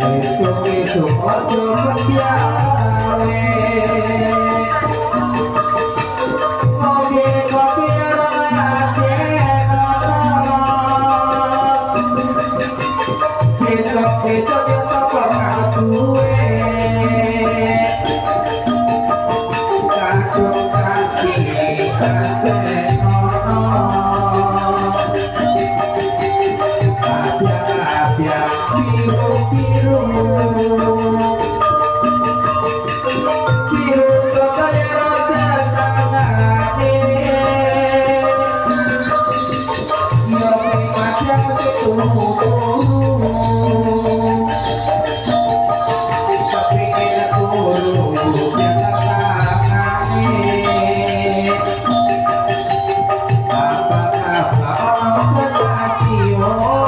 Esok-esok ojo kepiawe kopi-kopi besok-besok ya sapa kaduwe kadung kaki kaseno abia-abia biru-biru biru kaya rasa tangane yo macam seturu tapi enak dulu yang tangane apa-apa orang stasiun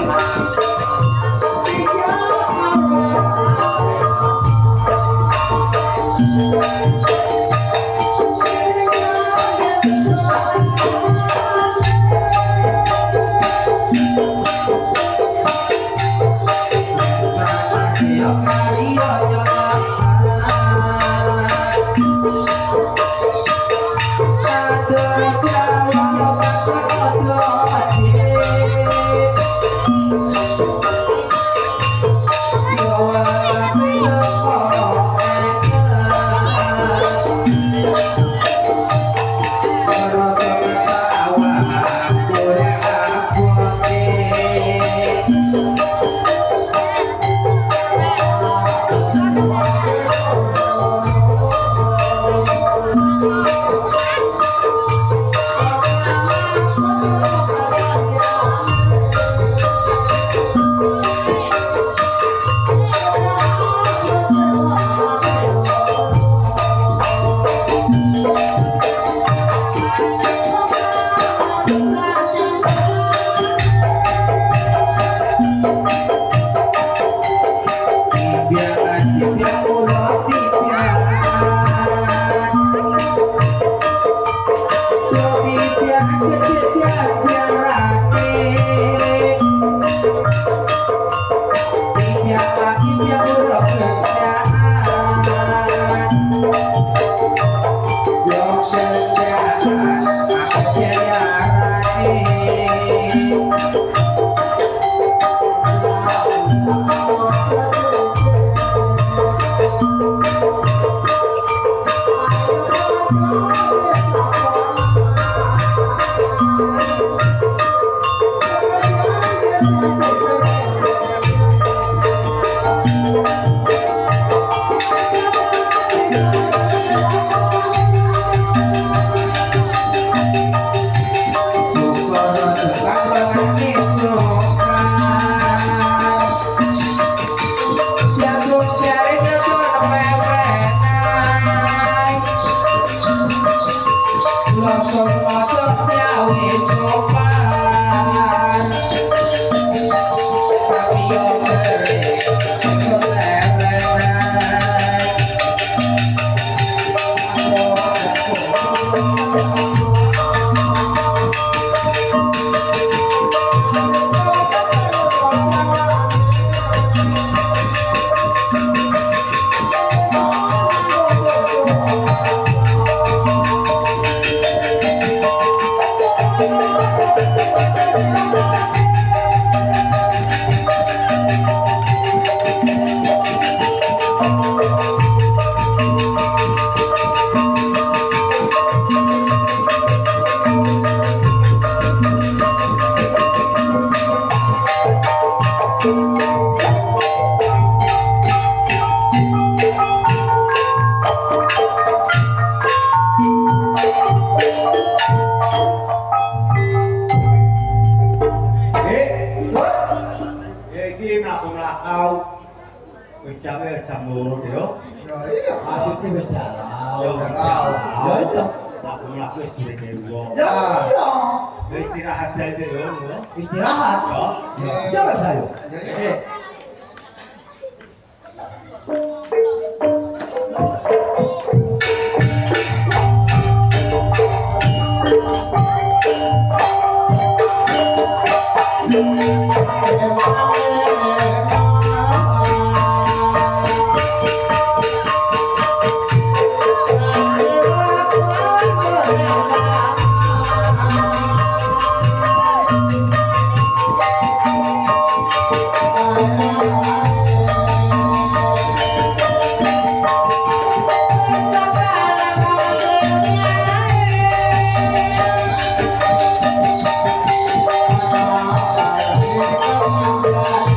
Thank you.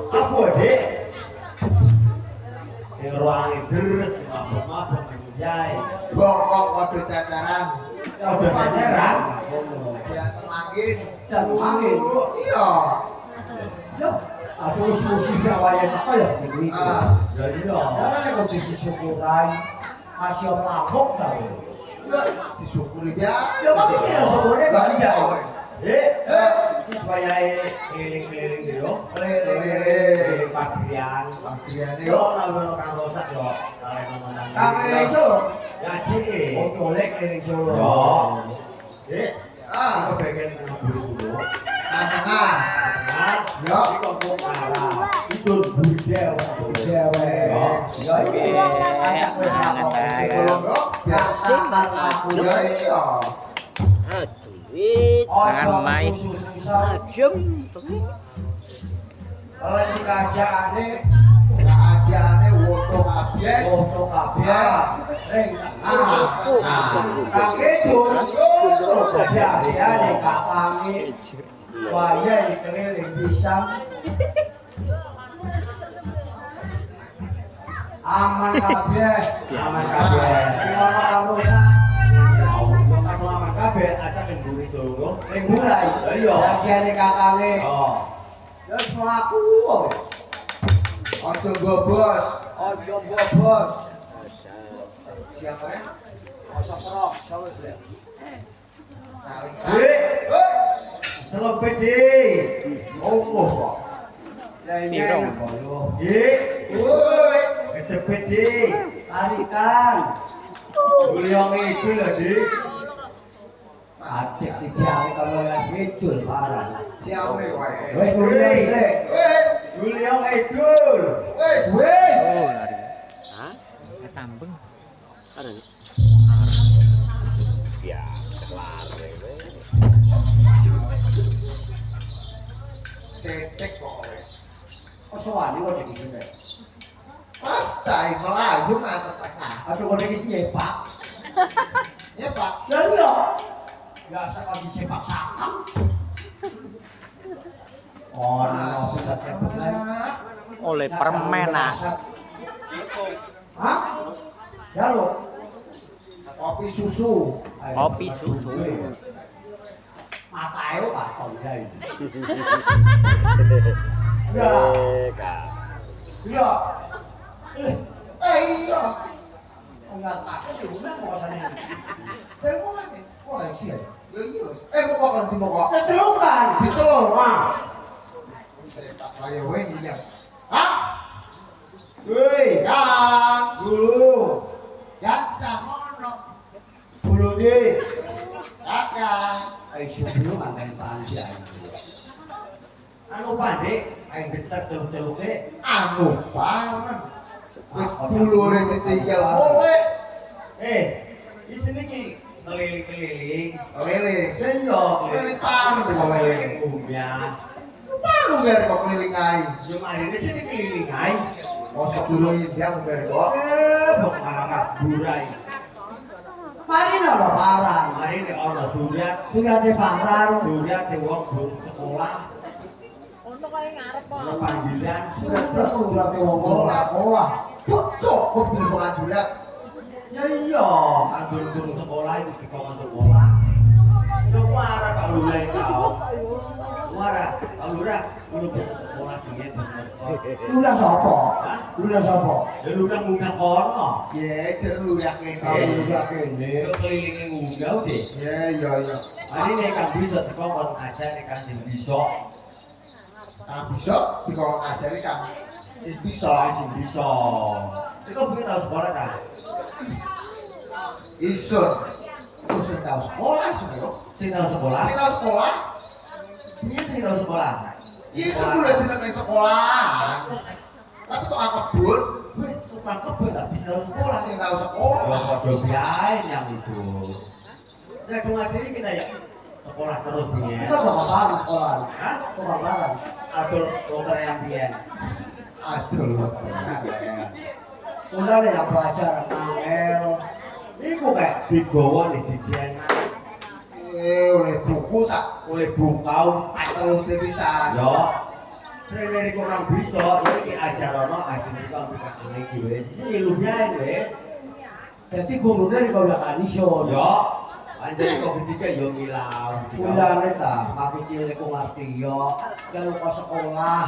Apa dek? Yang ruangnya deres, mabuk-mabuk menjai. Bongkok waduh cacaran. Udah pacaran? Ya makin. Dan makin. Iya. Aku musim-musimnya wayang apa ya gitu. Jadi ya. Karena kondisi syukuran masih mabuk tau. Disyukuri dia. Ya masih tidak syukurnya gak bisa. Ini supaya keliling-keliling gitu. Keliling pabrian. Pabriane Yo, yo. lalu kan rosak yo. Kang keliling Solo. Jadi. Oh colek keliling Solo. Yo. Dek. Ah. Aku pengen menabur dulu. Nah. Nah, Yo. ini kok arah. Itu budel. Dewe. Yo, iki. Anak kowe ngomong Psikolog yo. biasa aku Ya iya. Tangan main. Jem. Kalau di kerajaane Keadaannya woto kabeh. foto kabeh ring Nah. kaki dul ya ya nek kapangi waya dikeliling pisang aman kabeh Aman kabeh. ora rusak Kan aman kabeh, aja ning buri Solo. ring mulai Iya. bagiane kakange Oh. wis mlaku wae Ojo bobos. aja bobos Siapa ya? aja kerok sawis ya Saling Dek. Selebet di. Oh kok. Pirong. Dek. Woi, kecepet di. tarikan Guliong itu lho, Dik. adik si kiai kalau yang ngidul parah Siapa wae? wes kuliah ini Wes. Guliong itu. Wes. wes Oh, lari. Hah? Ketambeng. Ada nih. Biasa lari. Cetek kok wes. kok sewani kok jadi gini Pastai Melayu mantep tak. aduh kok jadi nyepak Ya Pak. ya iya biasa kalau di sepak sakam oh nah bisa tepuk lagi Oleh permen ah. hah? ya lo Kopi susu. Kopi susu. mata ayo pak tau jadi ya ya Iya. enggak takut sih udah mau kesana telepon lagi kok lagi sih ya Ya iya. Pokok nanti pokok. celukan Dicelur. Wah. Saya tak kaya wae ini. Hah? Woi, Yang dulu. yang samono. Dulu di. Kakak. ayo sebelum ngantain panjang Anu pandek, aing getar celuk-celuke. Anu paman. Wis dulure ditinggal kowe. Di sini ki keliling-keliling. Lele. Ya iya, Keliling paman kok lele. keliling umumnya. Palu ngene kok keliling ae. Yo mari di sini keliling ae. Mosok dulu dia ngene kok. Kok marah burai. mari nolo parang Mari nek ana surat, sudah di parang surat di wong belum sekolah, Untuk kayak ngarep kok. ada panggilan, sudah sudah di wong sekolah Cukup dulu bukan jurat. ya iya, kan durung sekolah itu dikon sekolah. Yo marah Pak Lurah kau. Marah, Pak Lurah, kudu sekolah sing sudah sopo sudah sopo Ya Lurah munggah kono. Ya jeru ya kene. sudah kene Yo kelilinge munggah deh. Ya iya iya. Mari nek kan bisa teko kon aja nek kan sing bisa. Nah bisa dikon ajari kan. Bisa. Sing bisa. Itu mungkin tahu sekolah kan? Isun. Terus sing tahu sekolah isun yo. Sing tahu sekolah? Sing tahu sekolah. Iya sing tahu sekolah. Iya sebelum jeneng nang sekolah. Tapi tukang kebun, Wih, tukang kebun tak bisa sekolah. sing tahu Ya sekolah. padha biae yang itu. Ya cuma diri kita ya sekolah terus nih ya. Kita bawa barang sekolah. Hah? Bawa barang. Atur dokter yang biyen. Aduh loh. Udah deh yang belajar angel. Iku kayak dibawa nih di biyen Oleh buku sak oleh bungkau. terus pisan. Yo. Srene kurang bisa, iki ajarono ajeng iki ambek iki wis. Sing lumayan wis. Jadi gurunya di kau kan iso. Yo. Anjir kok ketika yo ngilang. Udah neta, makin cilik ku ngerti yo. Kalau ke sekolah.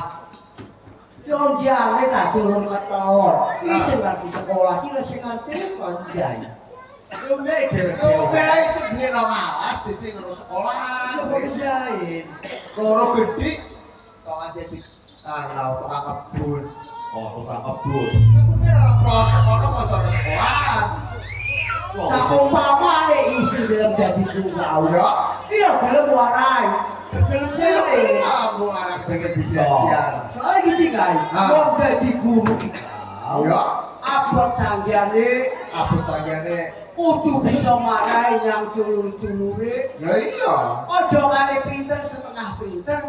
Jangan jangan neta turun ke tahun. Isi ngerti sekolah, kita sih ngerti konjai. Yo mek Oh, bae sebenarnya nggak malas, jadi ngurus sekolah. Wis jain. loro gede, kok aja di tanah tukang kebun. Oh, tukang kebun. Mungkin orang proses orang mau soal sekolah. Sakumpama nih isi dalam jadi tunggal. Ya, Iya, belum warai. Belum jadi. kamu orang pengen Bisa. belajar. Soalnya gini kan, mau jadi guru Ya, abot sanggane abut saja nih. kudu bisa marahi yang dulur-dulure. Ya iya, Ojo kali pinter setengah pinter,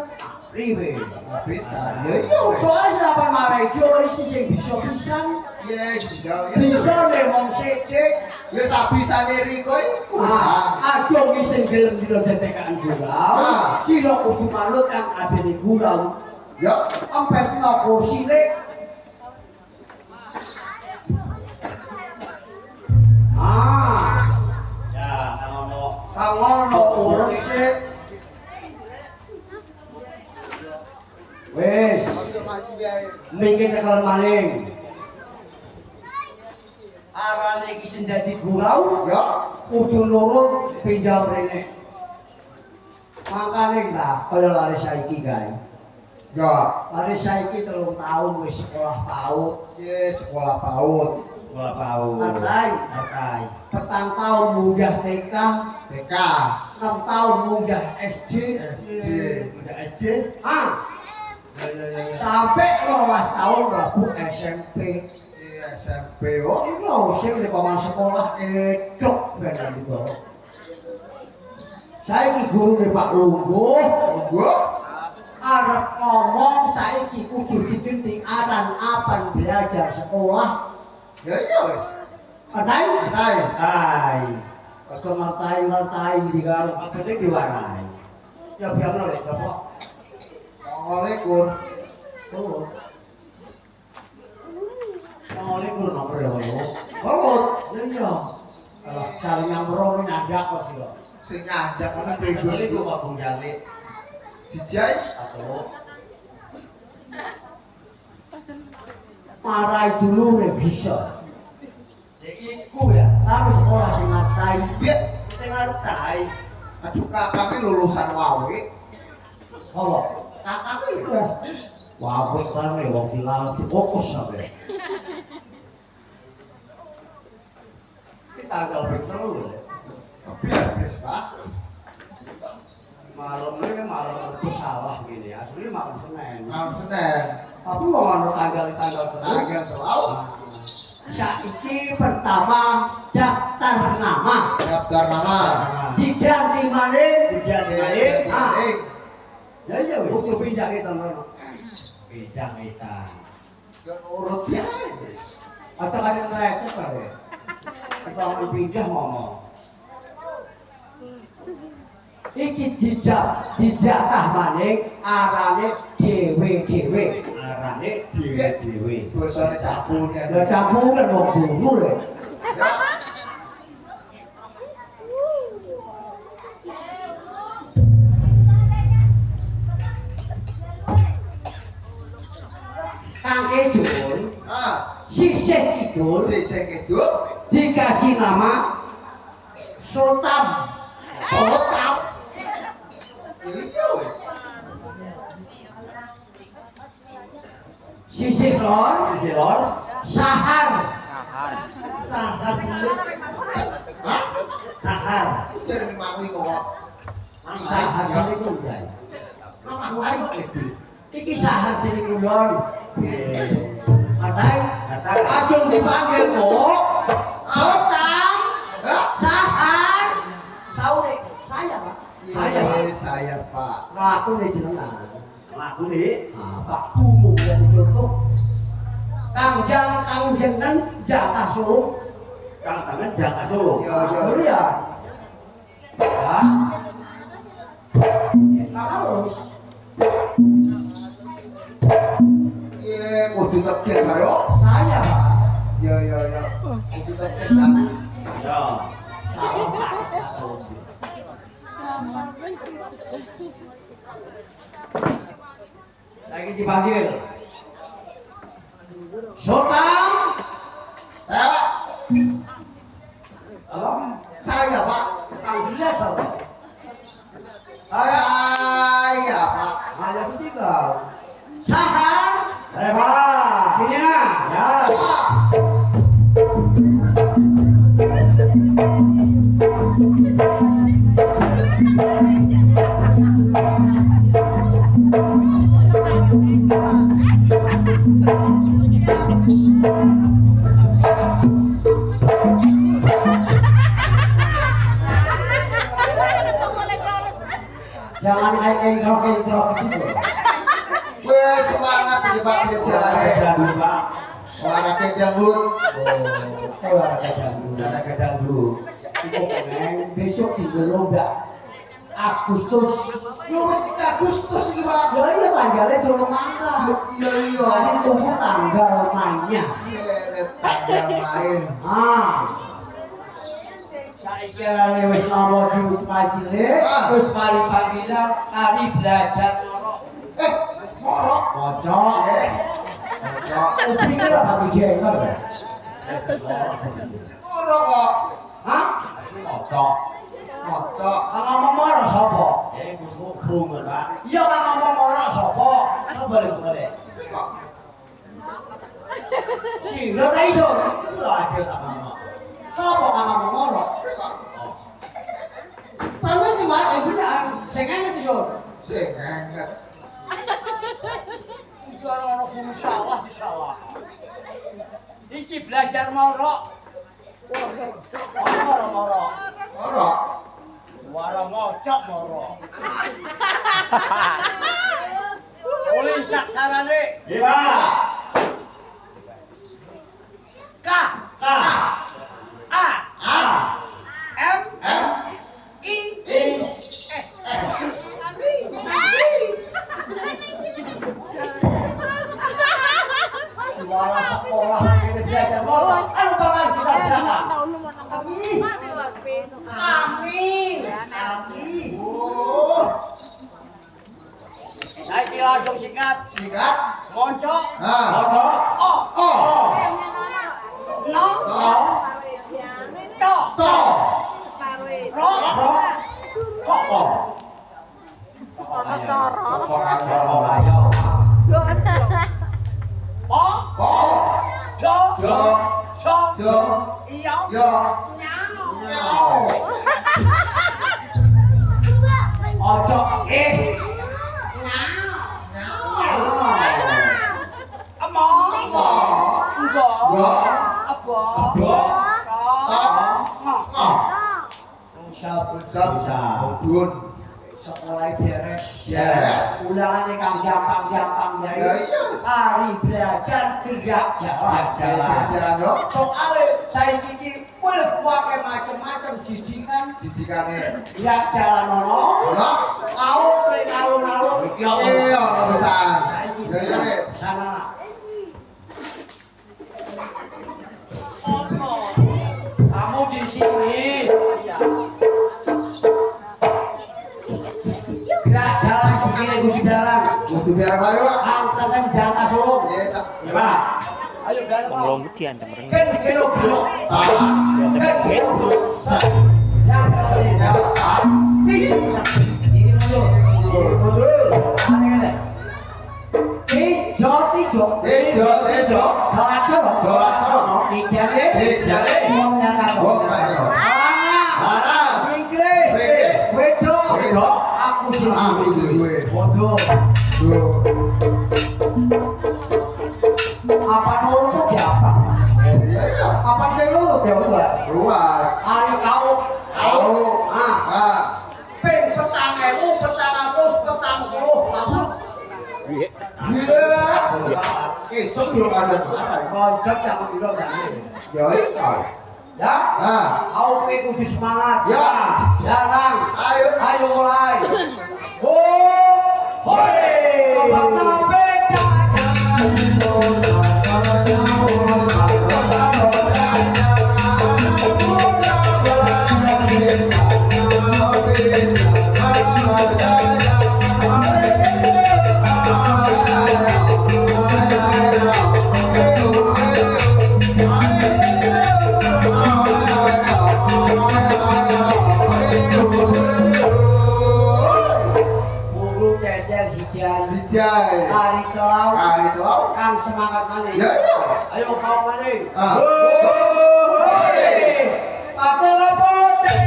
riwe. pintar. Ya iya, wes. Soalnya sedapat marahi jori sih bisa pisan, Ya, iya, ya. bisa lemong sedek. Ya sabisa nih Riko itu. Ajo ngising gelem dino detekan gurau, siro kudu manut yang ada di gurau. Ya, Ampet no kursi le. Ya, Kalau no urus sih. Wes, udah maju ya. mungkin tekan maling. Arane iki sing dadi gurau, Ya, kudu nurut pinjam rene. Makane lah kaya lari saiki guys. ya. Lari saiki 3 tahun wis sekolah PAUD. Ya, sekolah PAUD. Bola pau. Atai, Atai. 4 tahun munggah TK, TK. 6 tahun munggah SD. SD. Udah SD. Sampai 12 tahun mlebu SMP. Di SMP, oh. Iku sing di paman sekolah edok bener itu. Saiki guru Pak Lungguh Gua, arep ngomong saiki kudu ditinting aran apan belajar sekolah. ya iya wes. Atai? Atai. Hai. Kalau ngertai di kalau apa itu diwarai. Ya biar nolak apa? Assalamualaikum. Oh. Nolak guru nomor ya lo. PAUD. Ya iya. Kalau cari yang beroni ada kok sih lo. Sing ngajak kan Beli pribadi itu itu. kok Bung Jali. Dijai. Atau Marai dulu nih bisa. ya iku ya. Tapi sekolah sing ngatai. Biar. Sing ngertai. Aduh kakaknya lulusan wawe. Apa? Kakaknya ya. Wah, wae kan nih wong tinggal difokus sampe. Kita agak betul ya. Biar wes pak. Malam ini malam itu salah gini. Asli malam Senin. Malam Senin. Tapi mau anu tanggal-tanggal terus. Tanggal terlalu. Saiki pertama daftar nama. Daftar nama. Diganti malih. Diganti malih. Ya iya weh. Kudu pindah kita nono. Pindah kita. Ya urut ya wes. Atau ada mereka kali. Kita mau pindah ngomong. Iki dijatah maning arane dhewe-dhewe. Arane dhewe-dhewe. Bosone cabulnya. Lah campur kan mau guru le. Ya. Kang Kidul, sisih Kidul Sing itu. dikasih nama Sultan. Sultan. Iya wes. Sisih Lor, Sisi lor. Sahar. Sahar. Sahar dulu. Hah? Sahar. Jeneng mawi kok. Sahar ini kuliah. Nama ayo itu. Iki Sahar ini kulon. Oke. Ajeng dipanggil kok. Sultan. Hah? Sahar. Saure. Saya, Pak. Saya Pak. Ngaku nih jenengan. Laku nih. Pak umum dan contoh. Kang jenengan jatah Solo. Kang tangan Jaka Solo. Yo yo. Ya. Ya. Harus. Kudu tegas ayo. Saya, Pak. Yo yo yo. Kudu tegas sana. Ya. Lagi dipanggil. Sultan. Saya Pak. Halo. Saya Pak. Alhamdulillah, Sultan. Saya Pak. Ada bertiga. Sahar. Saya Pak. Sini nah. Ya. Jangan entrok gitu. Wes semangat di Pak Bicara. Dangdut Pak. Olahraga dangdut. Olahraga dangdut. Besok di Lomba Agustus. Lu mesti Agustus iki Pak. Ya iya tanggalnya Jolo Mangga. Iya iya. Tadi tunggu tanggal mainnya. Tanggal main. Saiki arane wis nomo diwit majile, wis mari panggilan ari belajar moro. Moro. Maca. Maca. Upine ra pati jenger. Moro kok. Hah? Maca. Maca. Kang ngomong moro sapa? Bung Pak. Iya kang ngomong moro sapa? Boleh. Si lo ta iso. Itu aja tak ngomong. Sapa kang ngomong moro? Tahu sih wae benar. Sing enak iso. Sing anget. Iki ana insyaallah. Iki belajar moro. Moro. Moro. Wara ngocok moro. Oleh saksarane. Iya. K K. A A. M M. I I. S. Wala sekolah ini belajar moro. Anu bangan bisa berapa? Kami. Oh. Saya langsung singkat. Singkat. Monco. Mono. O. Oh. No. Oh. To. To. Ro. Ro. Kok. Oh, ayo. O. Oh. Jo. Jo. Jo. Jo. Iyo. Yo. Nyao. Ojo. Emo. Mo. Enggo. Yo. Abo. Abo. To. Ngo. Oh. Usap. Bun. Sekolah beres. Beres. Ulangannya kang gampang Ya dari iya. hari belajar gerak jalan. Jalan yo. Soalnya saya ini boleh pakai macam-macam jijikan. Jijikane. Ya jalan ono. Ono. Kau klik alun-alun. Ya Iya, pisan. Ya iya wis. sana. Kamu di sini. Gerak jalan sini di dalam. Kudu biar apa yo, Pak? Angkatan jatah Solo. Iya, tak. Ya, Pak. Ayo biar Bang Lombuti antem ring. Kan kilo. Ah. Kan kilo. Yang ketiga. Bisa. Ini mundur. Aneh-aneh. Tijo. Ijo. Salah soro. Dijale. Wong nyakak. Wong nyakak. Mana? Inggris. Wedo. Aku sih gue. bodoh. Tuh. Apa nurut tuh apa? iya. Apa sih lu ya gua? Luas. Ari kau. Tahu. Ah. Ping petang ewu, petang atus, petang puluh, kamu. Gila. Esok belum ada. Konsep yang bilang jangan. Ya itu. Ya, Ah. kau kudu semangat. Ya. Jarang. Ayo. Ayo mulai. Hore! Sampai bulu cecer sijian. Jai. Hari kelau. Kali itu. Kang semangat maning. Ya iya. Ayo kau maning. Ah. Hore! Pakai lepoten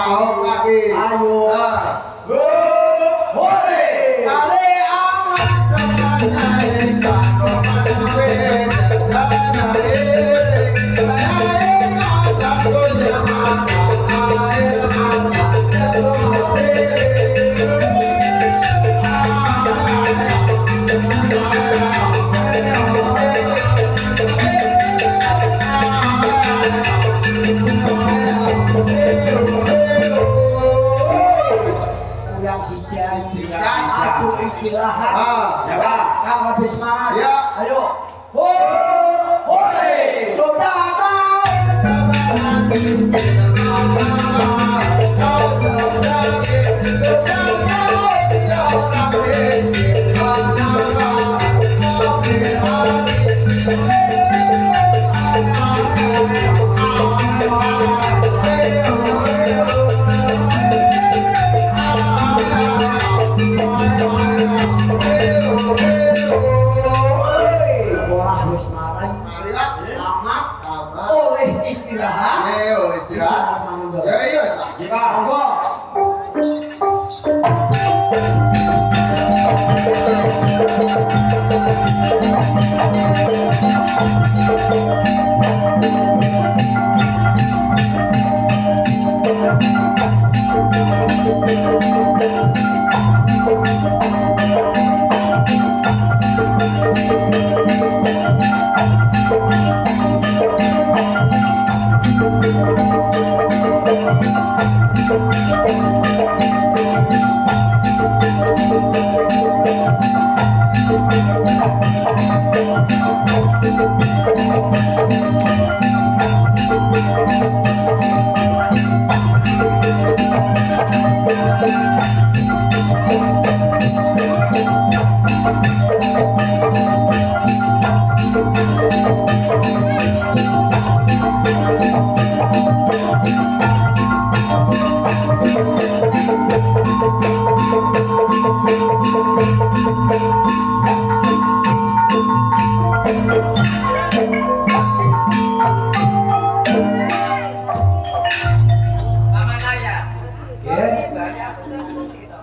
Kau kaki. Ayo. Ah. Hore! Kali yang sijian. Aku istirahat. Ah. Ya, Pak. Kang habis semangat. Ya. Ayo. Hore! Sudah sekolah wis marang. Tamat. Oleh istirahat. Ayo istirahat. Ya iya. Kita monggo.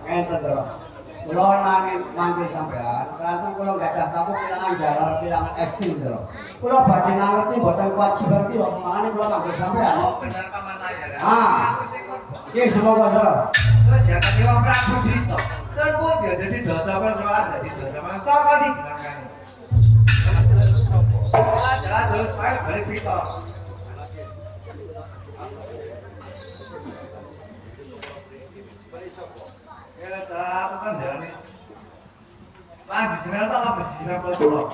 Enten to. Kula nanging manggil sampean, kanthi kula gadah tamu kelangan jalan, kelangan ekstrim to. Kula badhe ngerti mboten kewajiban ki kok mangane kula manggil sampean. Benar Paman Layar. Iki semoga to. Jangan Dewa Prabu Dito. Sebut dia jadi dosa persoalan jadi dosa masalah di belakang. Jalan terus balik Dito. Ya tak kan dari. Lanjut sini tak apa sih sini apa tuh?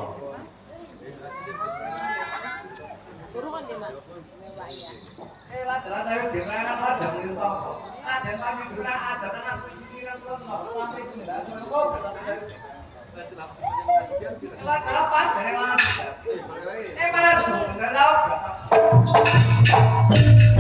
Turun di mana? Lah jelas saya jenengan aja ngintok. Ada lagi sudah ada kan posisinya terus nggak sampai itu enggak sampai kok lah kenapa jenengan malah enggak tahu Thank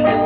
you.